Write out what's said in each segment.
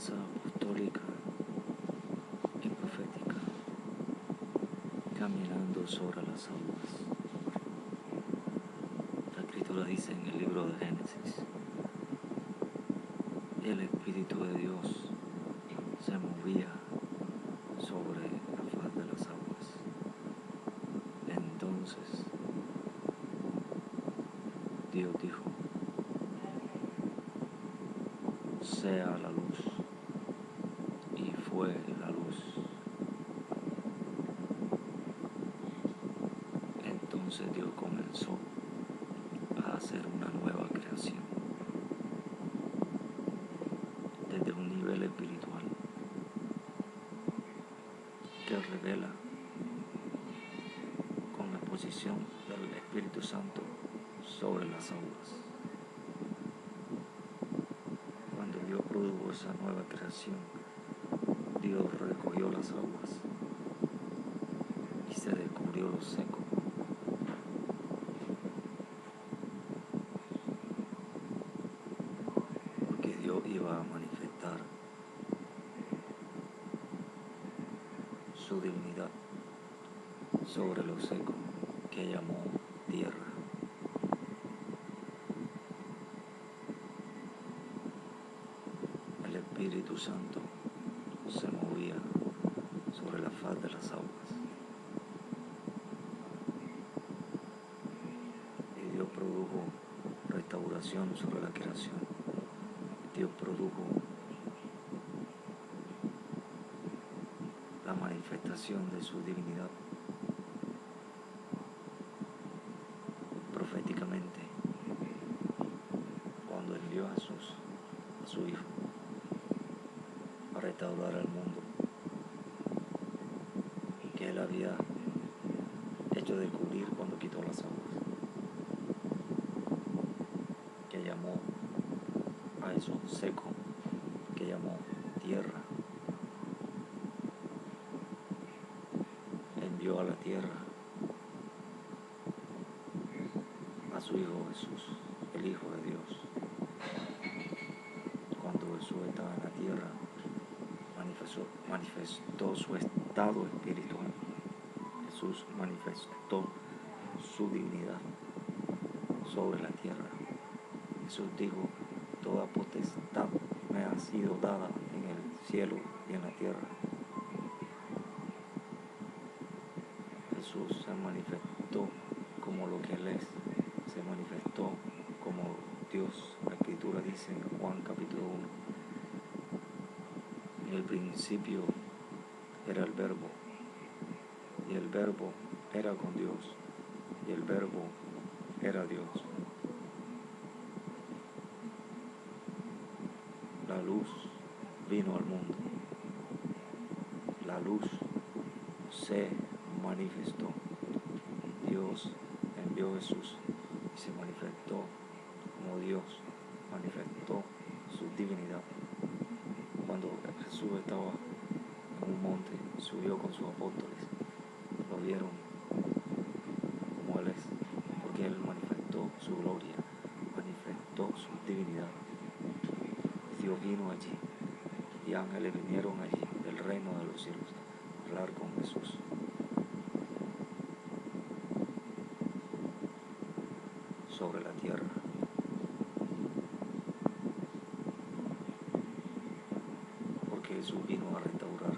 enseñanza apostólica y profética, caminando sobre las aguas. La Escritura dice en el libro de Génesis: el Espíritu de Dios se movía sobre la faz de las aguas. Entonces Dios dijo: sea la luz, y fue la luz. Entonces Dios comenzó a hacer una nueva creación desde un nivel espiritual que revela con la posición del Espíritu Santo sobre las aguas. Cuando Dios produjo esa nueva creación, Dios recogió las aguas y se descubrió lo seco. Porque Dios iba a manifestar su divinidad sobre lo seco, que llamó tierra. El Espíritu Santo se movía sobre la faz de las aguas. Y Dios produjo restauración sobre la creación. Dios produjo la manifestación de su divinidad proféticamente cuando envió a Jesús, a su Hijo, a restaurar al mundo que Él había hecho descubrir cuando quitó las aguas, que llamó a eso seco, que llamó tierra. Envió a la tierra a su Hijo Jesús, el Hijo de Dios. Cuando Jesús estaba en la tierra, manifestó su estado espiritual. Jesús manifestó su divinidad sobre la tierra. Jesús dijo: toda potestad me ha sido dada en el cielo y en la tierra. Jesús se manifestó como lo que Él es, se manifestó como Dios. La Escritura dice en Juan capítulo 1: en el principio era el Verbo, y el Verbo era con Dios, y el Verbo era Dios. La luz vino al mundo, la luz se manifestó. Dios envió a Jesús y se manifestó como Dios, manifestó su divinidad. Cuando Jesús estaba en un monte, subió con sus apóstoles, lo vieron como Él es, porque Él manifestó su gloria, manifestó su divinidad. Dios vino allí y ángeles vinieron allí del reino de los cielos a hablar con Jesús. Sobre la tierra. Porque Jesús vino a restaurar.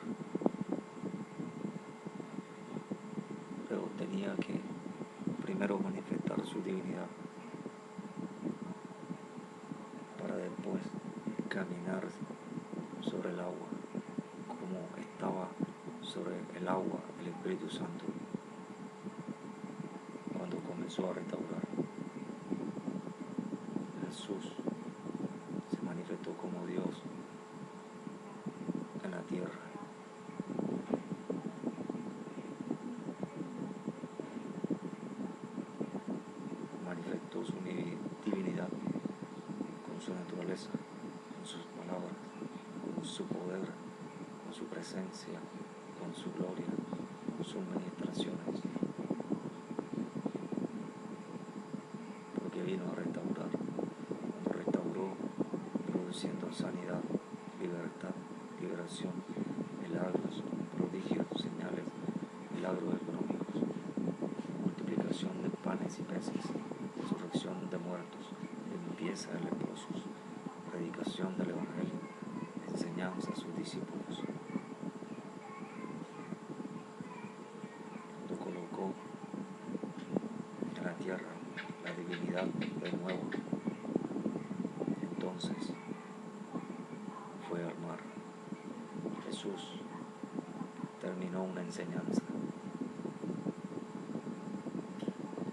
Pero tenía que primero manifestar su divinidad para después caminar sobre el agua, como estaba sobre el agua el Espíritu Santo cuando comenzó a restaurar. Jesús se manifestó como Dios en la tierra. Manifestó su divinidad con su naturaleza, con sus palabras, con su poder, con su presencia, con su gloria, con sus ministraciones. Porque vino a restaurar. Cuando restauró, produciendo sanidad, libertad, multiplicación, milagros, prodigios, señales, milagros económicos, multiplicación de panes y peces, resurrección de muertos, limpieza de leprosos, predicación del Evangelio, enseñanza a sus discípulos. Cuando colocó en la tierra la divinidad de nuevo, entonces fue al mar. Jesús terminó una enseñanza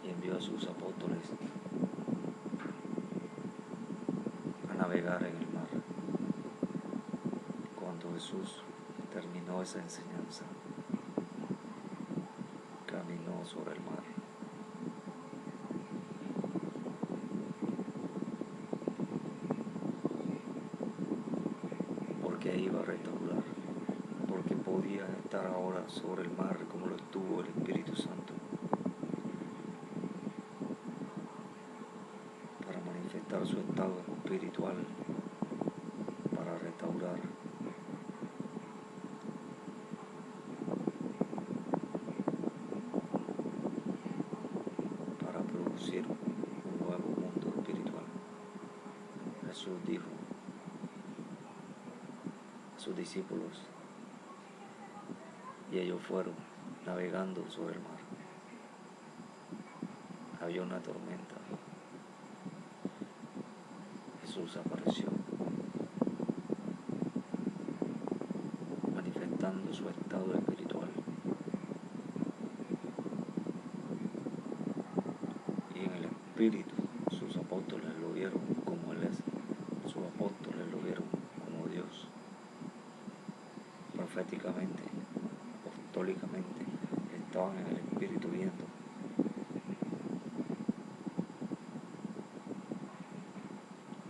y envió a sus apóstoles a navegar en el mar. Cuando Jesús terminó esa enseñanza, caminó sobre el mar. Porque iba a restaurar, porque podía estar ahora sobre el mar como lo estuvo el Espíritu Santo, para manifestar su estado espiritual, para restaurar, para producir un nuevo mundo espiritual. Jesús dijo a sus discípulos, y ellos fueron navegando sobre el mar. Había una tormenta. Jesús apareció, manifestando su estado espiritual. Y en el Espíritu, sus apóstoles lo vieron como Él es. Sus apóstoles lo vieron como Dios. Proféticamente, apostólicamente, estaban en el Espíritu viendo.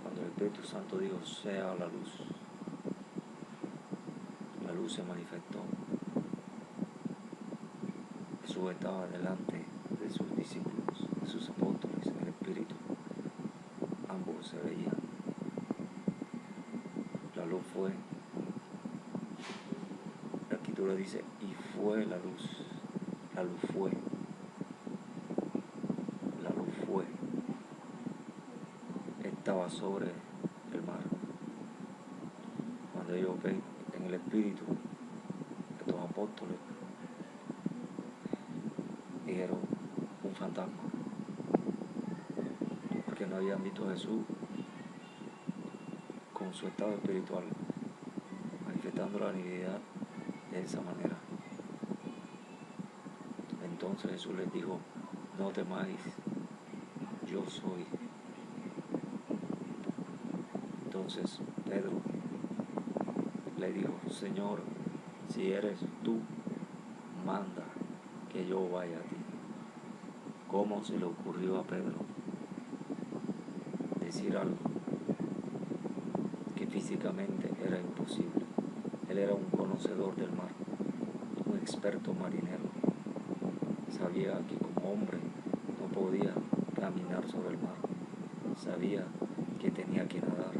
Cuando el Espíritu Santo dijo, sea la luz se manifestó. Jesús estaba delante de sus discípulos, de sus apóstoles, en el Espíritu. Ambos se veían. La luz fue. La Escritura dice, y fue la luz. La luz fue. La luz fue. Estaba sobre el mar. Cuando ellos ven en el Espíritu, estos apóstoles dijeron un fantasma, porque no habían visto a Jesús con su estado espiritual, manifestando la divinidad de esa manera. Entonces Jesús les dijo, no temáis, yo soy. Entonces Pedro le dijo, Señor, si eres tú, manda que yo vaya a ti. ¿Cómo se le ocurrió a Pedro decir algo que físicamente era imposible? Él era un conocedor del mar, un experto marinero. Sabía que como hombre no podía caminar sobre el mar. Sabía que tenía que nadar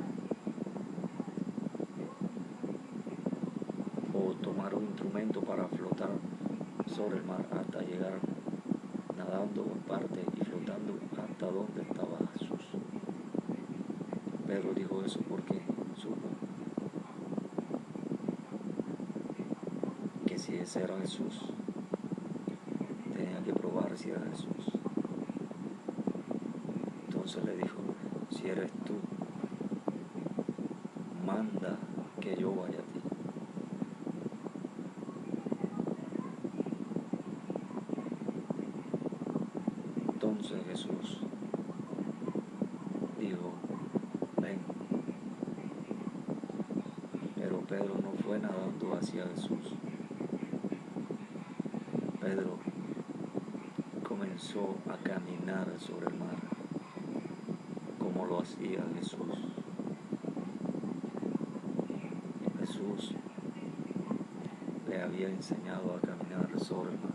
o tomar un instrumento para flotar sobre el mar hasta llegar nadando en parte y flotando hasta donde estaba Jesús. Pedro dijo eso porque supo que si ese era Jesús, tenía que probar si era Jesús. Entonces le dijo, si eres tú, manda que yo vaya a ti. Entonces Jesús dijo, ven. Pero Pedro no fue nadando hacia Jesús. Pedro comenzó a caminar sobre el mar, como lo hacía Jesús. Jesús le había enseñado a caminar sobre el mar.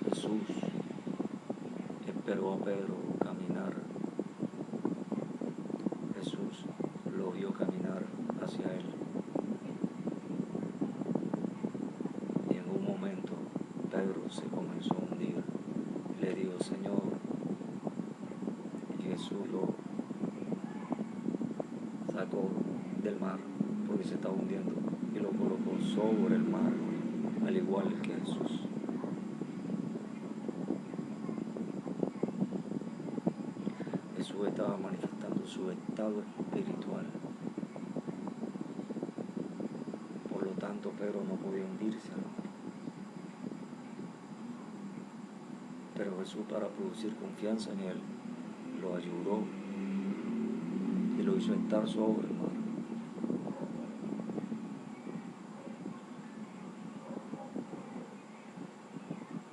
Jesús esperó a Pedro caminar. Jesús lo vio vio caminar hacia él. Y en un momento Pedro se comenzó a hundir. Le dijo, Señor, y Jesús lo sacó del mar porque se estaba hundiendo y lo colocó sobre el mar, al igual que Jesús. Jesús estaba manifestando su estado espiritual. Por lo tanto, Pedro no podía hundirse al mar. Pero Jesús, para producir confianza en él, lo ayudó y lo hizo estar sobre el mar.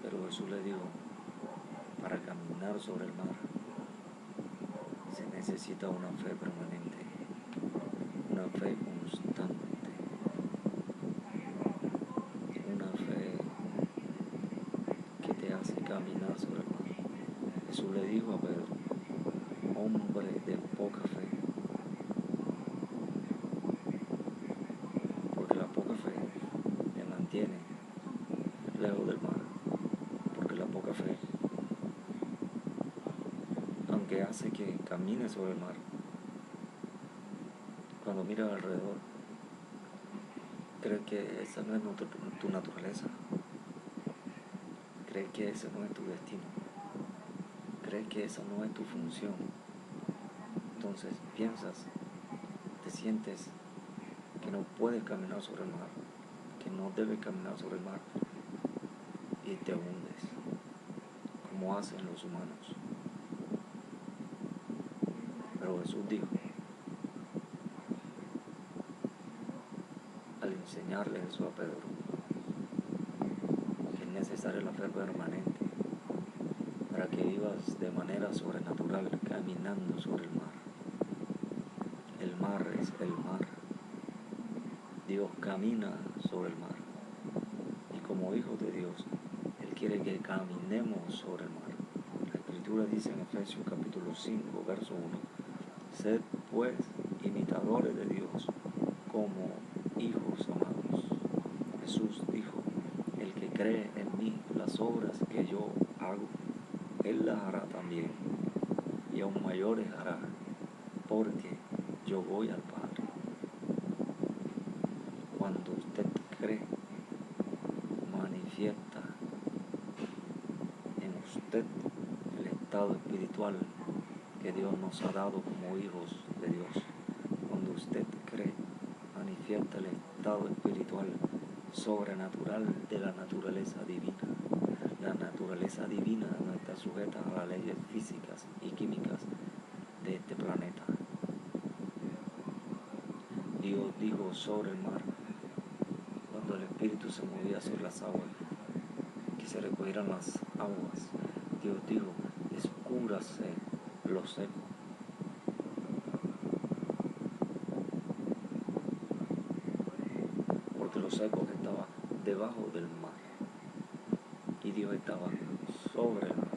Pero Jesús le dijo, para caminar sobre el mar se necesita una fe permanente, una fe constante, una fe que te hace caminar sobre el mar. Jesús le dijo a Pedro, hombre de poca fe, porque la poca fe te mantiene lejos del mar, porque la poca fe, aunque hace que camines sobre el mar, cuando miras alrededor, crees que esa no es tu naturaleza, crees que ese no es tu destino, crees que esa no es tu función. Entonces piensas, te sientes que no puedes caminar sobre el mar, que no debes caminar sobre el mar y te hundes, como hacen los humanos. Pero Jesús dijo, al enseñarle eso a Pedro, que es necesaria la fe permanente para que vivas de manera sobrenatural caminando sobre el mar. El mar es el mar. Dios camina sobre el mar. Y como hijos de Dios, Él quiere que caminemos sobre el mar. La Escritura dice en Efesios capítulo 5, verso 1, sed pues imitadores de Dios como hijos amados. Jesús dijo, el que cree en mí, las obras que yo hago, Él las hará también, y aún mayores hará, porque yo voy al Padre. Cuando usted cree, manifiesta en usted el estado espiritual que Dios nos ha dado como hijos de Dios. Cuando usted cree, manifiesta el estado espiritual sobrenatural de la naturaleza divina. La naturaleza divina no está sujeta a las leyes físicas y químicas de este planeta. Dios dijo sobre el mar, cuando el Espíritu se movía sobre las aguas, que se recogieran las aguas. Dios dijo, escúrase lo seco. Porque lo seco estaba debajo del mar y Dios estaba sobre el mar.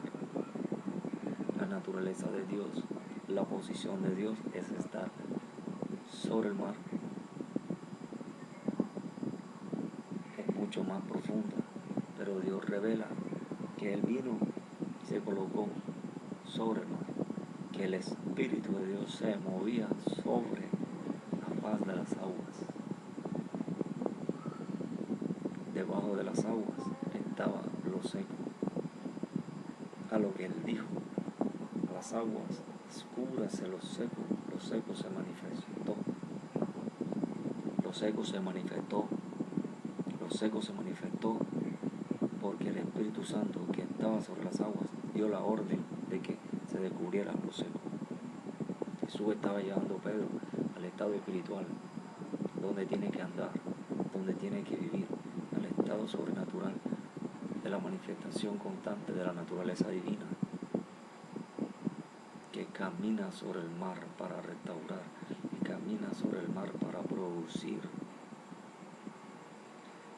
La naturaleza de Dios, la posición de Dios es estar sobre el mar. Es mucho más profunda, pero Dios revela que Él vino y se colocó sobre el mar, que el Espíritu de Dios se movía sobre la faz de las aguas. Debajo de las aguas estaba lo seco. A lo que Él dijo, a las aguas, escúbrase lo seco se manifestó. Lo seco se manifestó. Lo seco se manifestó porque el Espíritu Santo, que estaba sobre las aguas, dio la orden de que se descubriera lo seco. Jesús estaba llevando a Pedro al estado espiritual, donde tiene que andar, donde tiene que vivir, al estado sobrenatural de la manifestación constante de la naturaleza divina, que camina sobre el mar para restaurar y camina sobre el mar para producir.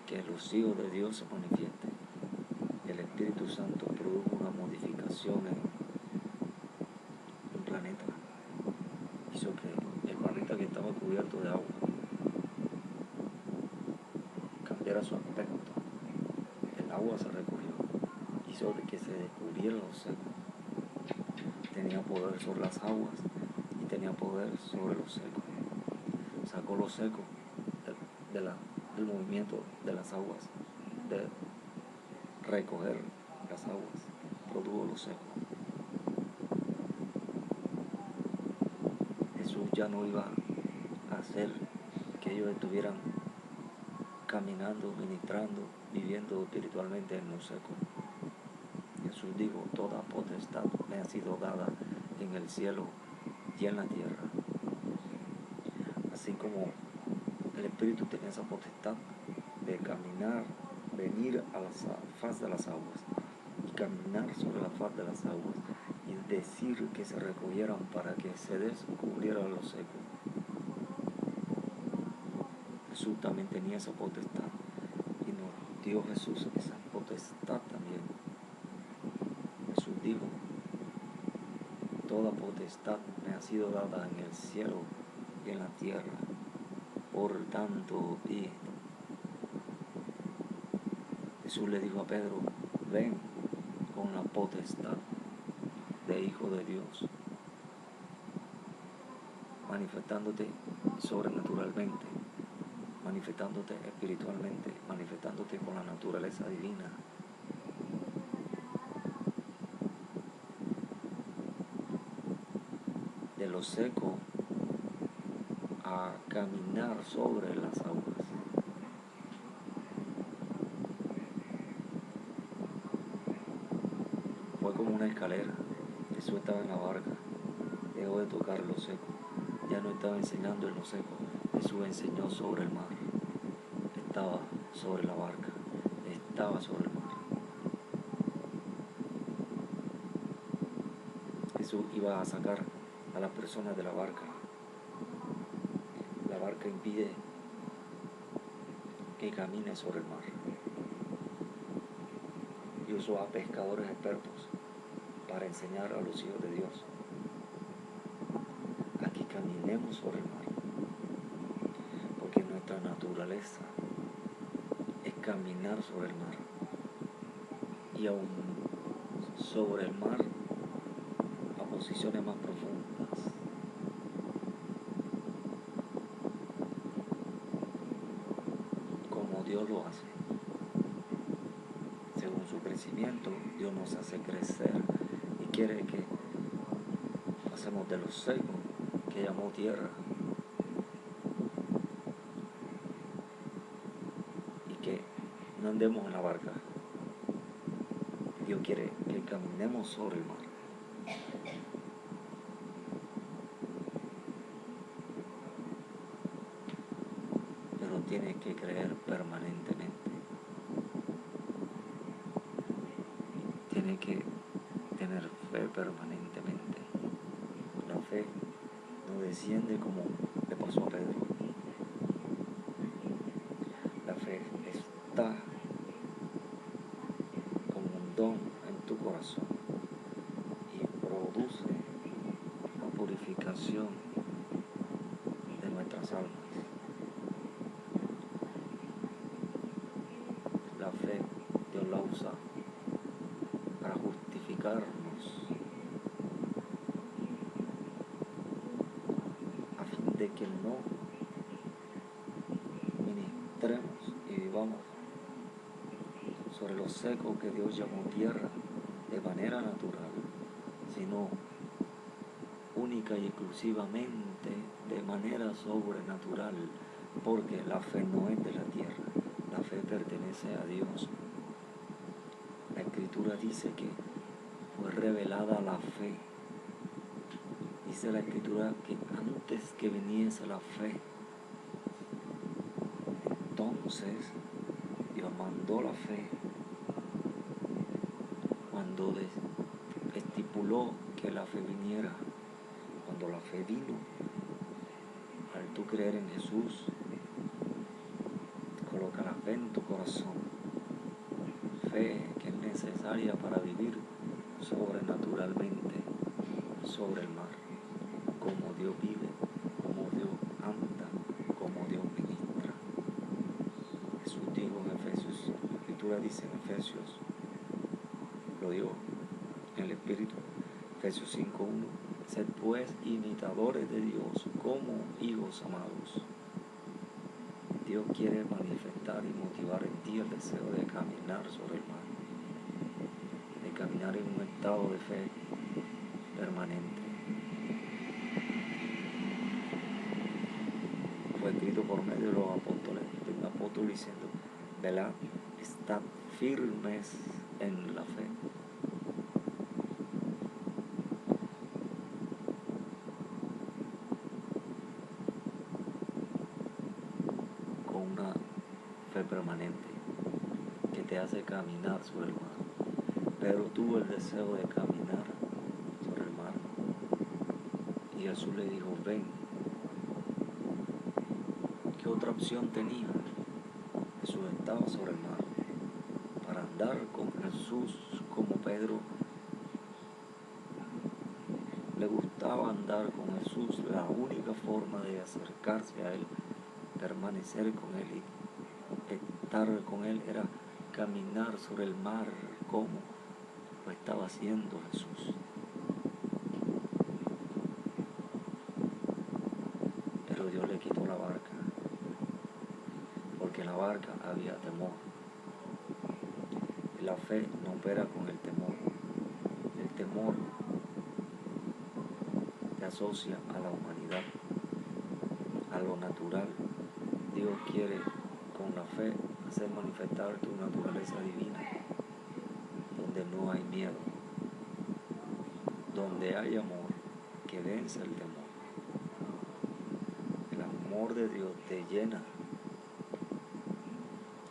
Que los hijos de Dios se manifiesten. El Espíritu Santo produjo una modificación en el planeta. Hizo que el planeta que estaba cubierto de agua cambiara su aspecto. El agua se recogió, hizo de que se descubriera lo seco. Tenía poder sobre las aguas y tenía poder sobre lo seco. Sacó lo seco del movimiento de las aguas, de recoger las aguas, produjo lo seco. Jesús ya no iba a hacer que ellos estuvieran caminando, ministrando, viviendo espiritualmente en lo seco. Jesús dijo, toda potestad me ha sido dada en el cielo y en la tierra. Así como el Espíritu tenía esa potestad de caminar, venir a la faz de las aguas y caminar sobre la faz de las aguas y decir que se recogieran para que se descubriera lo seco. Jesús también tenía esa potestad y nos dio Jesús esa potestad también. Jesús dijo, toda potestad me ha sido dada en el cielo y en la tierra. Por tanto, id. Jesús le dijo a Pedro, ven con la potestad de Hijo de Dios, manifestándote sobrenaturalmente, manifestándote espiritualmente, manifestándote con la naturaleza divina. De lo seco a caminar sobre las aguas. Fue como una escalera. Jesús estaba en la barca, dejó de tocar lo seco. Ya no estaba enseñando en lo seco. Jesús enseñó sobre el mar. Estaba sobre la barca. Estaba sobre el mar. Jesús iba a sacar a las personas de la barca. La barca impide que camine sobre el mar. Y usó a pescadores expertos para enseñar a los hijos de Dios a que caminemos sobre el mar. Porque nuestra naturaleza es caminar sobre el mar. Y aún sobre el mar a posiciones más profundas. Como Dios lo hace. Según su crecimiento, Dios nos hace crecer y quiere que pasemos de lo seco que llamó tierra y que no andemos en la barca. Dios quiere que caminemos sobre el mar. Pero tienes que creer permanentemente. Tienes que tener fe permanentemente. La fe no desciende como le pasó a Pedro. La fe está como un don en tu corazón y produce la purificación de nuestras almas. La fe Dios la usa para justificarnos a fin de que no ministremos y vivamos sobre lo seco que Dios llamó tierra de manera natural, sino única y exclusivamente de manera sobrenatural, porque la fe no es de la tierra, la fe pertenece a Dios. La Escritura dice que fue revelada la fe. Dice la Escritura que antes que viniese la fe, entonces Dios mandó la fe cuando estipuló que la fe viniera. Cuando la fe vino, al tú creer en Jesús, coloca la fe en tu corazón. Fe que es necesaria para vivir sobrenaturalmente sobre el mar, como Dios vive, como Dios Escritura dice en Efesios, lo digo en el Espíritu, Efesios 5:1, sed pues imitadores de Dios como hijos amados. Dios quiere manifestar y motivar en ti el deseo de caminar sobre el mar, de caminar en un estado de fe permanente. Fue escrito por medio de los apóstoles, de un apóstol diciendo, velad, estad firmes en la fe. Con una fe permanente que te hace caminar sobre el mar. Pedro tuvo el deseo de caminar sobre el mar. Y Jesús le dijo, ven. ¿Qué otra opción tenía? Jesús estaba sobre el mar. Para andar con Jesús como Pedro le gustaba andar con Jesús, la única forma de acercarse a Él, permanecer con Él y estar con Él era caminar sobre el mar como lo estaba haciendo Jesús. Pero Dios le quitó la barca, porque en la barca había temor. Y la fe no opera con el temor. El temor te asocia a la humanidad, a lo natural. Dios quiere con la fe hacer manifestar tu naturaleza divina, donde no hay miedo, donde hay amor que vence el temor. El amor de Dios te llena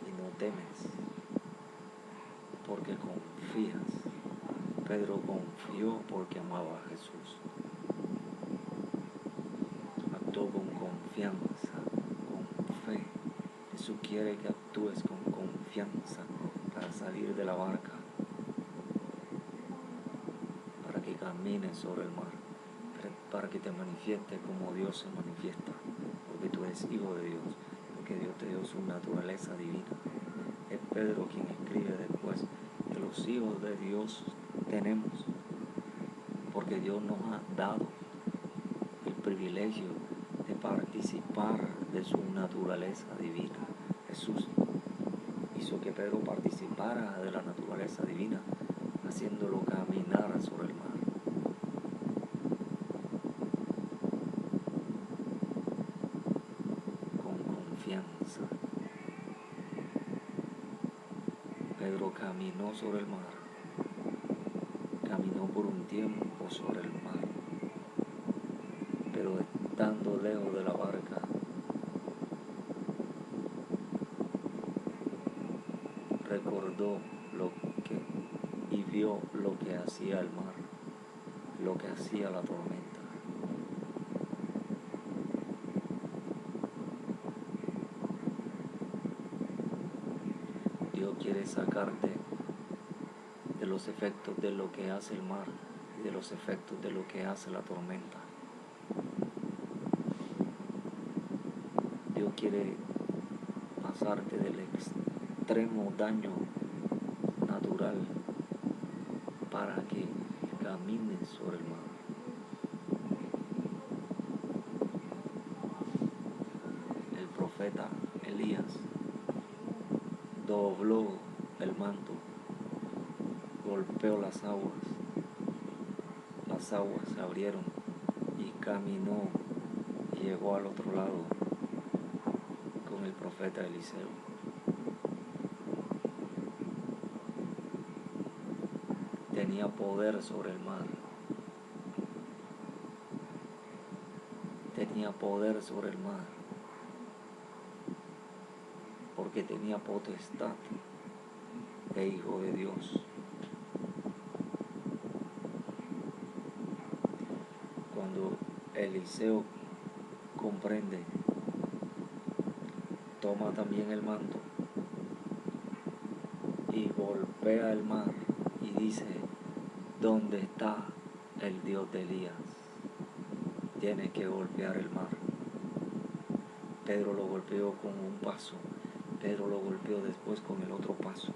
y no temes, porque confías. Pedro confió porque amaba a Jesús. Actuó con confianza, con fe. Jesús quiere que actúes con confianza para salir de la barca, para que camines sobre el mar, para que te manifiestes como Dios se manifiesta, porque tú eres hijo de Dios, porque Dios te dio su naturaleza divina. Es Pedro quien escribe después que los hijos de Dios tenemos, porque Dios nos ha dado el privilegio de participar de su naturaleza divina. Jesús hizo que Pedro participara de la naturaleza divina, haciéndolo caminar sobre el mar. Con confianza. Pedro caminó sobre el mar, caminó por un tiempo sobre el mar, pero estando lejos de la barca, recordó lo que y vio lo que hacía el mar, lo que hacía la tormenta. Dios quiere sacarte de los efectos de lo que hace el mar y de los efectos de lo que hace la tormenta. Dios quiere pasarte del extremo daño natural para que camines sobre el mar. El profeta Elías dobló el manto, golpeó las aguas se abrieron y caminó y llegó al otro lado con el profeta Eliseo. Tenía poder sobre el mar, tenía poder sobre el mar, porque tenía potestad de hijo de Dios. Cuando Eliseo comprende, toma también el manto y golpea el mar y dice, ¿dónde está el Dios de Elías? Tienes que golpear el mar. Pedro lo golpeó con un paso, Pedro lo golpeó después con el otro paso.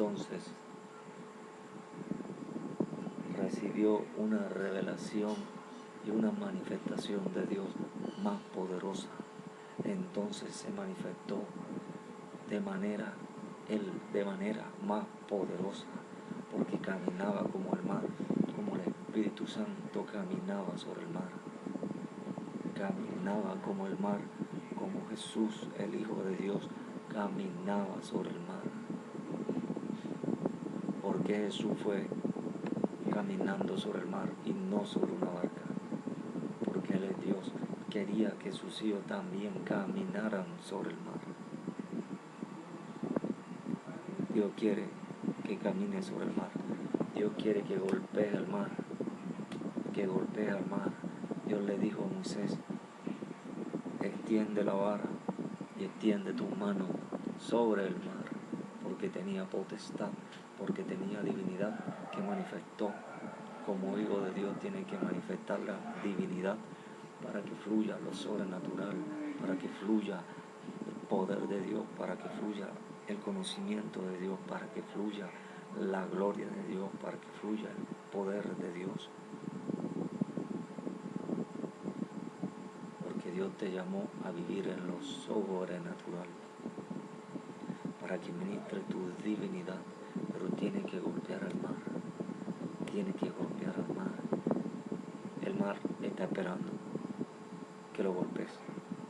entonces recibió una revelación y una manifestación de Dios más poderosa. Entonces se manifestó de manera más poderosa, porque caminaba como el mar, como el Espíritu Santo caminaba sobre el mar. Caminaba como el mar, como Jesús, el Hijo de Dios, caminaba sobre el mar. Porque Jesús fue caminando sobre el mar y no sobre una barca, porque Él es Dios. Quería que sus hijos también caminaran sobre el mar. Dios quiere que camine sobre el mar. Dios quiere que golpee el mar, que golpee al mar. Dios le dijo a Moisés: extiende la vara y extiende tu mano sobre el mar, porque tenía potestad, porque tenía divinidad que manifestó. Como hijo de Dios tiene que manifestar la divinidad para que fluya lo sobrenatural, para que fluya el poder de Dios, para que fluya el conocimiento de Dios, para que fluya la gloria de Dios, para que fluya el poder de Dios. Porque Dios te llamó a vivir en lo sobrenatural, para que ministre tu divinidad, pero tiene que golpear al mar, tiene que golpear al mar. El mar está esperando que lo golpees,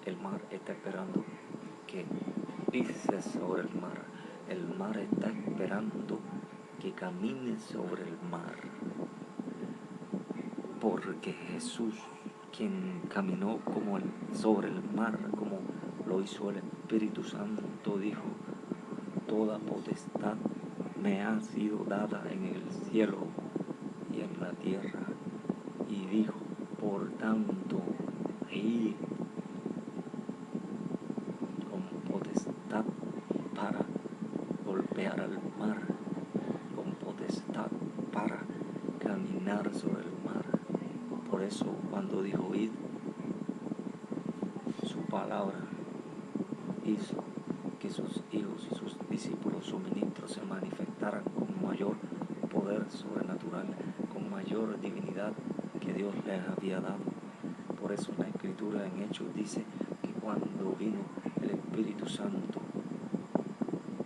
el mar está esperando que pises sobre el mar, el mar está esperando que camines sobre el mar, porque Jesús, quien caminó sobre el mar, como lo hizo el Espíritu Santo, dijo: toda potestad me ha sido dada en el cielo y en la tierra. Y dijo: por tanto, ahí con potestad para golpear al mar, con potestad para caminar sobre el mar. Por eso cuando dijo id, su palabra hizo que sus hijos y sus discípulos, sus ministros, se manifestaran con mayor poder sobrenatural, con mayor divinidad que Dios les había dado. Por eso la Escritura en Hechos dice que cuando vino el Espíritu Santo,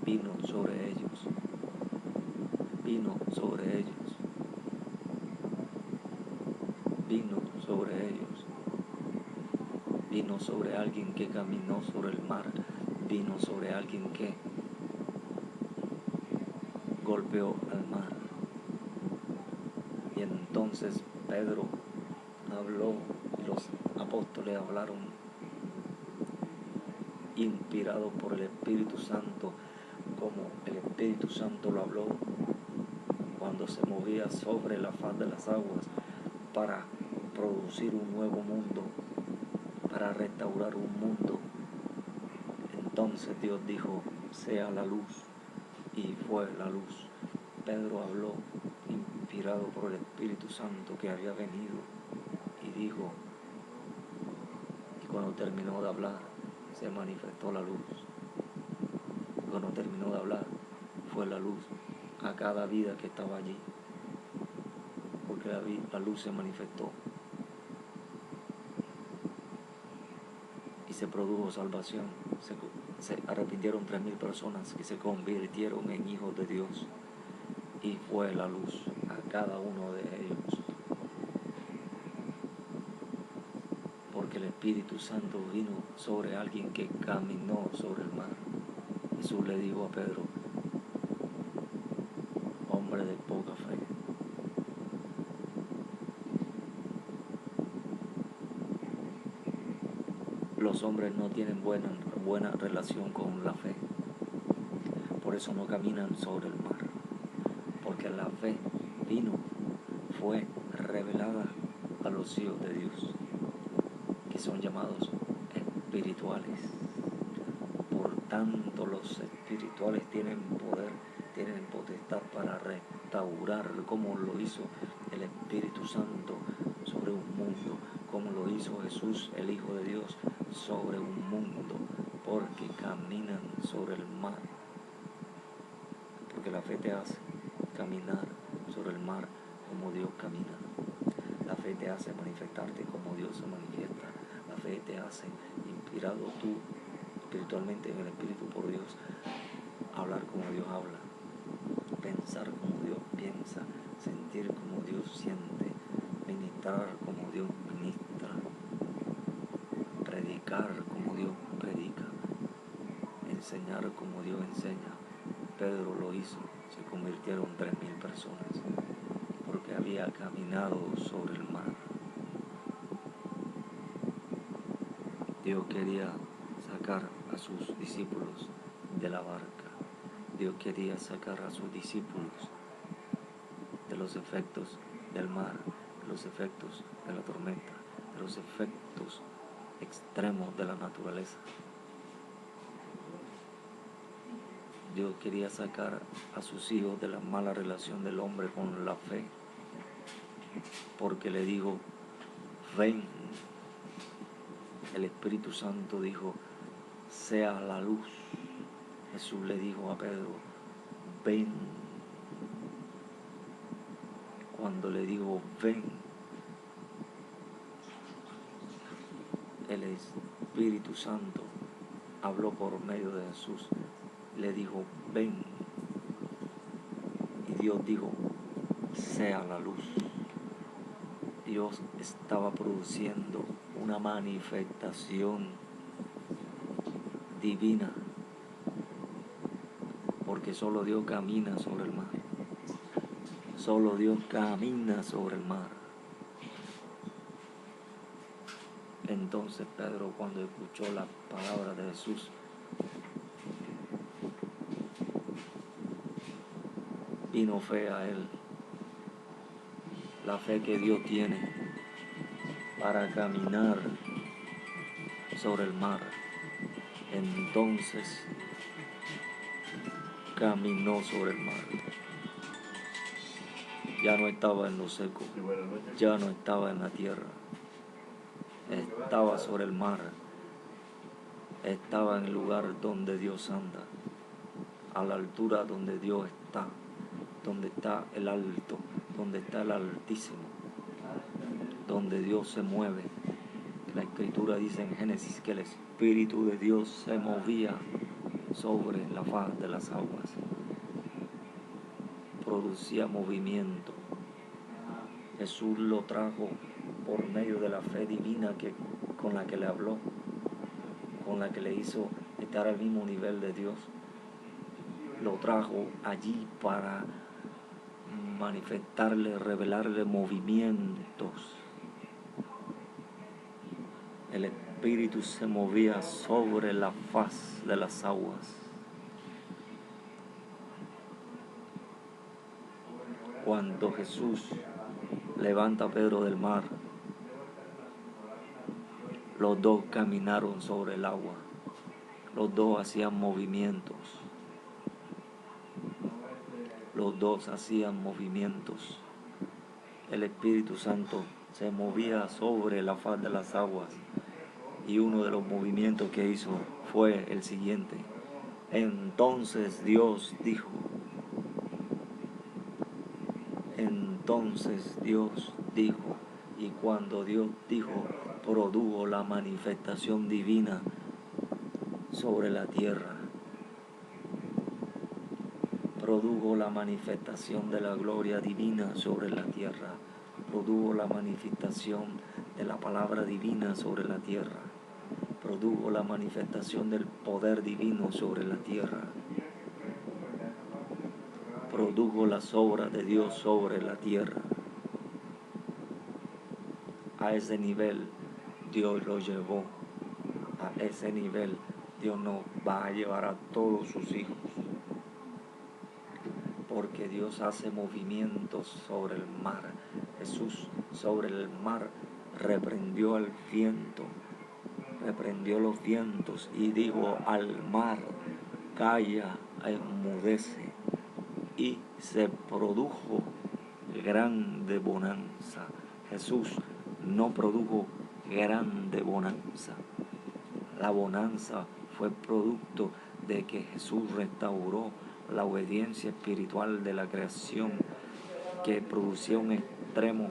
vino sobre ellos, vino sobre ellos, vino sobre ellos, vino sobre alguien que caminó sobre el mar, vino sobre alguien que golpeó al mar. Y entonces Pedro habló y los apóstoles hablaron inspirados por el Espíritu Santo, como el Espíritu Santo lo habló cuando se movía sobre la faz de las aguas para producir un nuevo mundo, para restaurar un mundo. Entonces Dios dijo: sea la luz, y fue la luz. Pedro habló inspirado por el Espíritu Santo que había venido y dijo, y cuando terminó de hablar se manifestó la luz. Y cuando terminó de hablar fue la luz a cada vida que estaba allí, porque la luz se manifestó y se produjo salvación. Se arrepintieron 3,000 personas que se convirtieron en hijos de Dios, y fue la luz a cada uno de ellos, porque el Espíritu Santo vino sobre alguien que caminó sobre el mar. Jesús le dijo a Pedro: hombre de poca fe, los hombres no tienen buena relación con la fe, por eso no caminan sobre el mar, porque la fe fue revelada a los hijos de Dios, que son llamados espirituales. Por tanto, los espirituales tienen poder, tienen potestad para restaurar, como lo hizo el Espíritu Santo sobre un mundo, como lo hizo Jesús, el Hijo de Dios, sobre un mundo, porque caminan sobre el mar, Porque la fe te hace caminar sobre el mar como Dios camina. La fe te hace manifestarte como Dios se manifiesta. La fe te hace, inspirado tú espiritualmente en el Espíritu por Dios, hablar como Dios habla, pensar como Dios piensa, sentir como Dios siente, ministrar como Dios ministra, predicar como Dios predica, enseñar como Dios enseña. Pedro lo hizo, se convirtieron 3,000 personas, porque había caminado sobre el mar. Dios quería sacar a sus discípulos de la barca. Dios quería sacar a sus discípulos de los efectos del mar, de los efectos de la tormenta, de los efectos extremos de la naturaleza. Dios quería sacar a sus hijos de la mala relación del hombre con la fe, porque le dijo, ven. El Espíritu Santo dijo, sea la luz. Jesús le dijo a Pedro, ven. Cuando le dijo, ven, el Espíritu Santo habló por medio de Jesús. Le dijo, ven. Y Dios dijo, sea la luz. Dios estaba produciendo una manifestación divina, porque solo Dios camina sobre el mar. Solo Dios camina sobre el mar. Entonces Pedro, cuando escuchó la palabra de Jesús, vino fe a él. La fe que Dios tiene para caminar sobre el mar. Entonces caminó sobre el mar. Ya no estaba en lo seco, ya no estaba en la tierra, estaba sobre el mar, estaba en el lugar donde Dios anda, a la altura donde Dios está, donde está el alto, donde está el altísimo, donde Dios se mueve. La Escritura dice en Génesis que el Espíritu de Dios se movía sobre la faz de las aguas, producía movimiento. Jesús lo trajo por medio de la fe divina con la que le habló, con la que le hizo estar al mismo nivel de Dios. Lo trajo allí para manifestarle, revelarle movimientos. El Espíritu se movía sobre la faz de las aguas. Cuando Jesús levanta a Pedro del mar, los dos caminaron sobre el agua, los dos hacían movimientos, los dos hacían movimientos. El Espíritu Santo se movía sobre la faz de las aguas y uno de los movimientos que hizo fue el siguiente. Entonces Dios dijo, y cuando Dios dijo, produjo la manifestación divina sobre la tierra. Produjo la manifestación de la gloria divina sobre la tierra. Produjo la manifestación de la palabra divina sobre la tierra. Produjo la manifestación del poder divino sobre la tierra. Produjo las obras de Dios sobre la tierra. A ese nivel Dios lo llevó. A ese nivel Dios nos va a llevar a todos sus hijos. Porque Dios hace movimientos sobre el mar. Jesús sobre el mar reprendió al viento, reprendió los vientos y dijo al mar, calla, enmudece. Y se produjo grande bonanza. Jesús no produjo grande bonanza. La bonanza fue producto de que Jesús restauró la obediencia espiritual de la creación que producía un extremo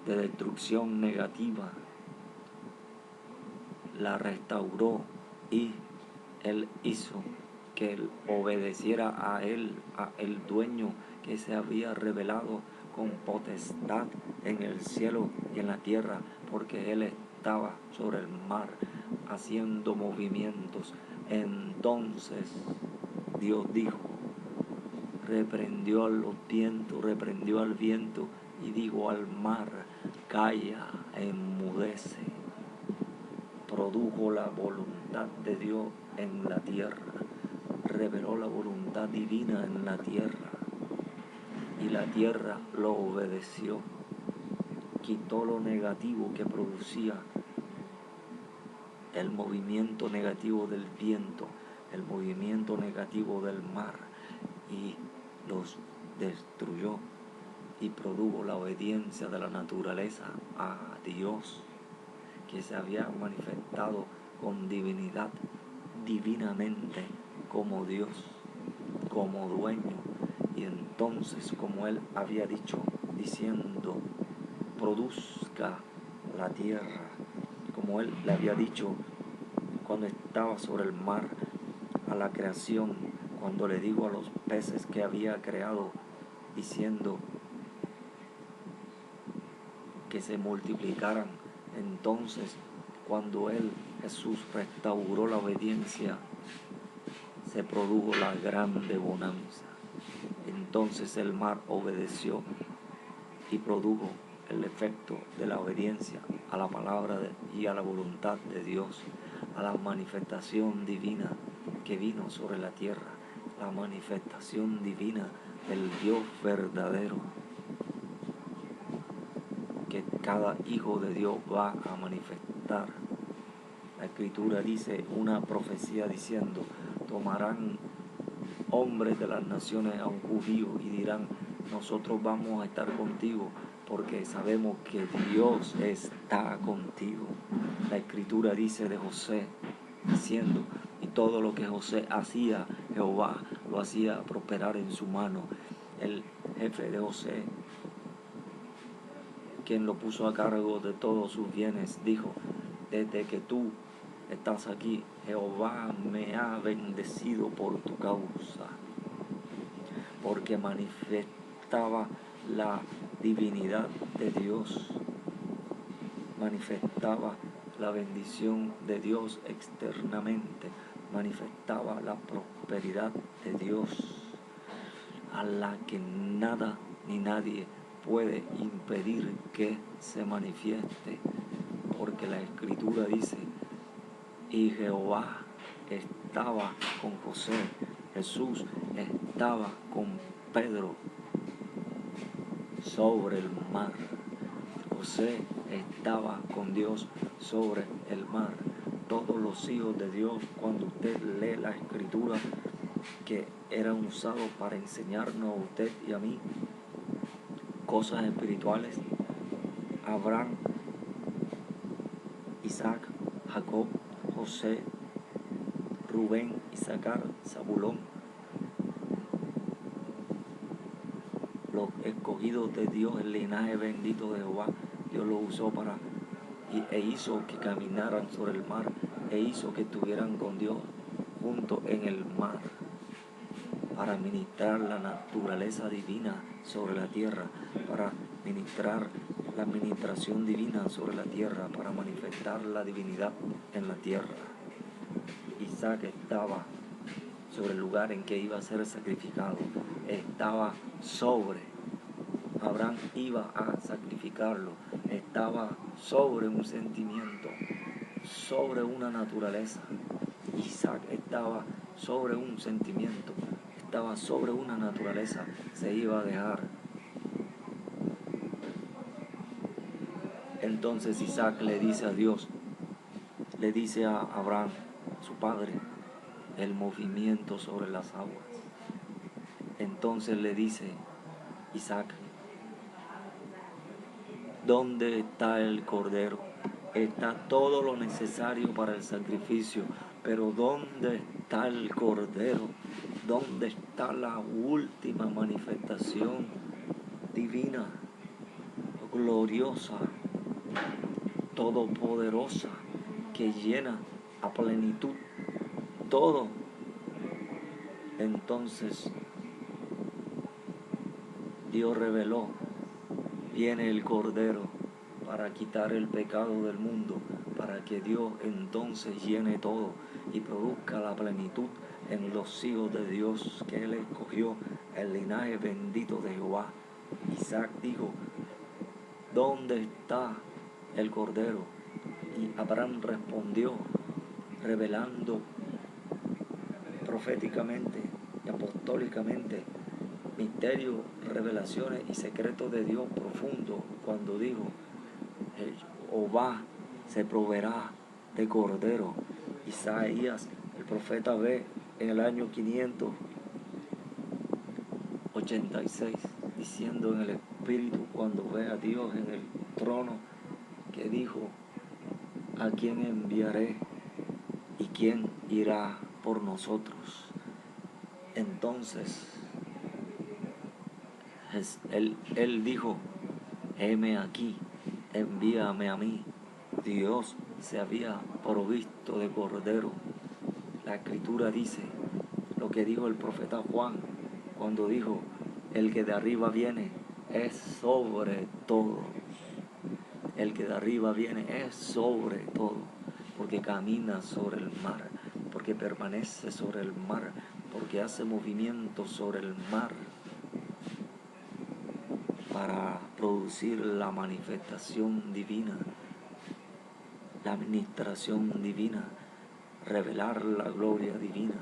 de destrucción negativa, la restauró y Él hizo que Él obedeciera a Él, a el dueño que se había revelado con potestad en el cielo y en la tierra, porque Él estaba sobre el mar haciendo movimientos. Entonces Dios dijo, reprendió al viento y dijo al mar, calla, enmudece. Produjo la voluntad de Dios en la tierra, reveló la voluntad divina en la tierra, y la tierra lo obedeció. Quitó lo negativo que producía el movimiento negativo del viento, el movimiento negativo del mar, y los destruyó, y produjo la obediencia de la naturaleza a Dios, que se había manifestado con divinidad, divinamente, como Dios, como dueño. Y entonces, como Él había dicho, diciendo, produzca la tierra, como Él le había dicho cuando estaba sobre el mar, a la creación, cuando le dijo a los peces que había creado, diciendo que se multiplicaran. Entonces, cuando Él, Jesús, restauró la obediencia, se produjo la grande bonanza. Entonces el mar obedeció y produjo el efecto de la obediencia a la palabra y a la voluntad de Dios, a la manifestación divina que vino sobre la tierra, la manifestación divina del Dios verdadero, que cada hijo de Dios va a manifestar. La Escritura dice, una profecía diciendo, tomarán hombres de las naciones a un judío y dirán, nosotros vamos a estar contigo porque sabemos que Dios está contigo. La Escritura dice de José, diciendo, y todo lo que José hacía, Jehová lo hacía prosperar en su mano. El jefe de José, quien lo puso a cargo de todos sus bienes, dijo, desde que tú estás aquí, Jehová me ha bendecido por tu causa, porque manifestaba la divinidad de Dios, manifestaba la bendición de Dios externamente, manifestaba la prosperidad de Dios, a la que nada ni nadie puede impedir que se manifieste, porque la Escritura dice, y Jehová estaba con José, Jesús estaba con Pedro sobre el mar, José estaba con Dios sobre el mar. Todos los hijos de Dios, cuando usted lee la Escritura, que eran usados para enseñarnos a usted y a mí cosas espirituales, Abraham, Isaac, Jacob, José, Rubén, Isaacar, Zabulón, los escogidos de Dios, el linaje bendito de Jehová, Dios los usó e hizo que caminaran sobre el mar, e hizo que estuvieran con Dios juntos en el mar, para ministrar la naturaleza divina sobre la tierra, para ministrar la administración divina sobre la tierra, para manifestar la divinidad en la tierra. Isaac estaba sobre el lugar en que iba a ser sacrificado, estaba sobre, Abraham iba a sacrificarlo, estaba sobre un sentimiento, sobre una naturaleza. Isaac estaba sobre un sentimiento, estaba sobre una naturaleza, se iba a dejar. Entonces Isaac le dice a Dios, le dice a Abraham, su padre, el movimiento sobre las aguas. Entonces le dice Isaac, ¿dónde está el cordero? está todo lo necesario para el sacrificio, pero ¿dónde está el Cordero? ¿Dónde está la última manifestación divina, gloriosa, todopoderosa, que llena a plenitud todo? Entonces Dios reveló: viene el Cordero para quitar el pecado del mundo, para que Dios entonces llene todo y produzca la plenitud en los hijos de Dios que Él escogió, el linaje bendito de Jehová. Isaac dijo: ¿dónde está el Cordero? Y Abraham respondió, revelando proféticamente y apostólicamente misterios, revelaciones y secretos de Dios profundo, cuando dijo: Jehová se proveerá de Cordero. Isaías, el profeta, ve en el año 586, diciendo en el Espíritu, cuando ve a Dios en el trono, que dijo: ¿a quién enviaré y quién irá por nosotros? Entonces él dijo: heme aquí, envíame a mí. Dios se había provisto de Cordero. La Escritura dice lo que dijo el profeta Juan cuando dijo: el que de arriba viene es sobre todo. El que de arriba viene es sobre todo, porque camina sobre el mar, porque permanece sobre el mar, porque hace movimiento sobre el mar para producir la manifestación divina, la administración divina, revelar la gloria divina,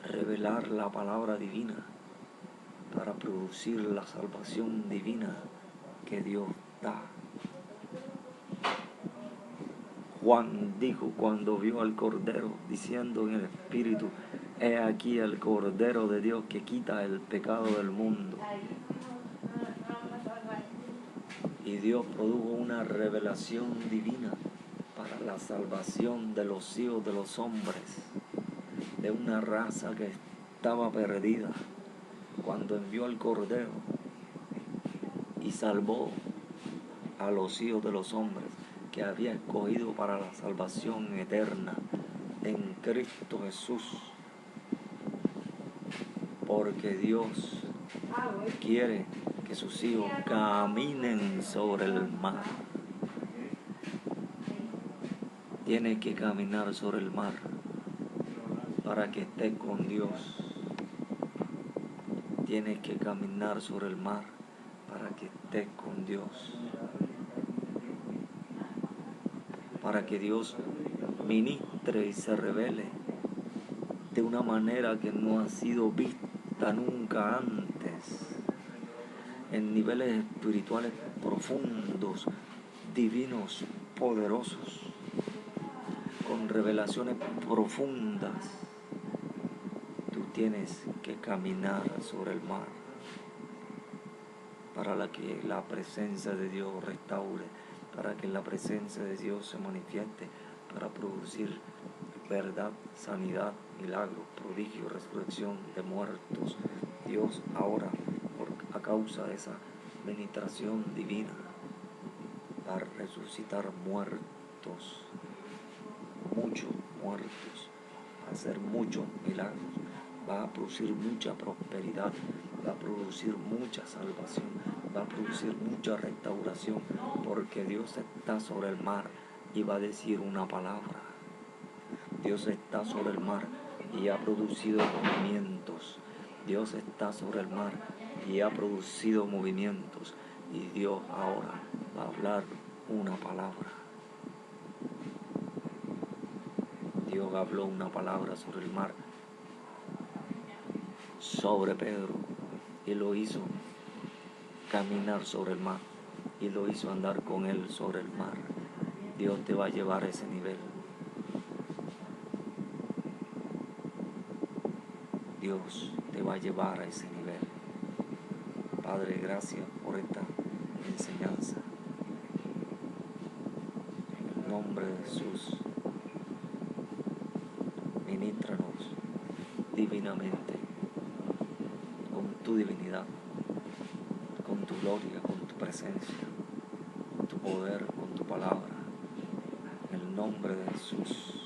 revelar la palabra divina, para producir la salvación divina que Dios da. Juan dijo cuando vio al Cordero, diciendo en el Espíritu: he aquí el Cordero de Dios que quita el pecado del mundo. Y Dios produjo una revelación divina para la salvación de los hijos de los hombres, de una raza que estaba perdida, cuando envió al Cordero y salvó a los hijos de los hombres que había escogido para la salvación eterna en Cristo Jesús. Porque Dios quiere que sus hijos caminen sobre el mar. Tienes que caminar sobre el mar para que estés con Dios. Tienes que caminar sobre el mar para que estés con Dios. Para que Dios ministre y se revele de una manera que no ha sido vista nunca antes, en niveles espirituales profundos, divinos, poderosos, con revelaciones profundas. Tú tienes que caminar sobre el mar para que la presencia de Dios restaure, para que la presencia de Dios se manifieste, para producir verdad, sanidad, milagros, prodigios, resurrección de muertos. Dios ahora, a causa de esa ministración divina, va a resucitar muertos, muchos muertos, va a hacer muchos milagros, va a producir mucha prosperidad, va a producir mucha salvación, va a producir mucha restauración, porque Dios está sobre el mar y va a decir una palabra. Dios está sobre el mar y ha producido movimientos. Dios está sobre el mar y ha producido movimientos. Y Dios ahora va a hablar una palabra. Dios habló una palabra sobre el mar, sobre Pedro, y lo hizo caminar sobre el mar, y lo hizo andar con él sobre el mar. Dios te va a llevar a ese nivel. Dios te va a llevar a ese nivel. Padre, gracias por esta enseñanza. nombre de Jesús, ministranos divinamente con tu divinidad, con tu gloria, con tu presencia, con tu poder, con tu palabra, en el nombre de Jesús.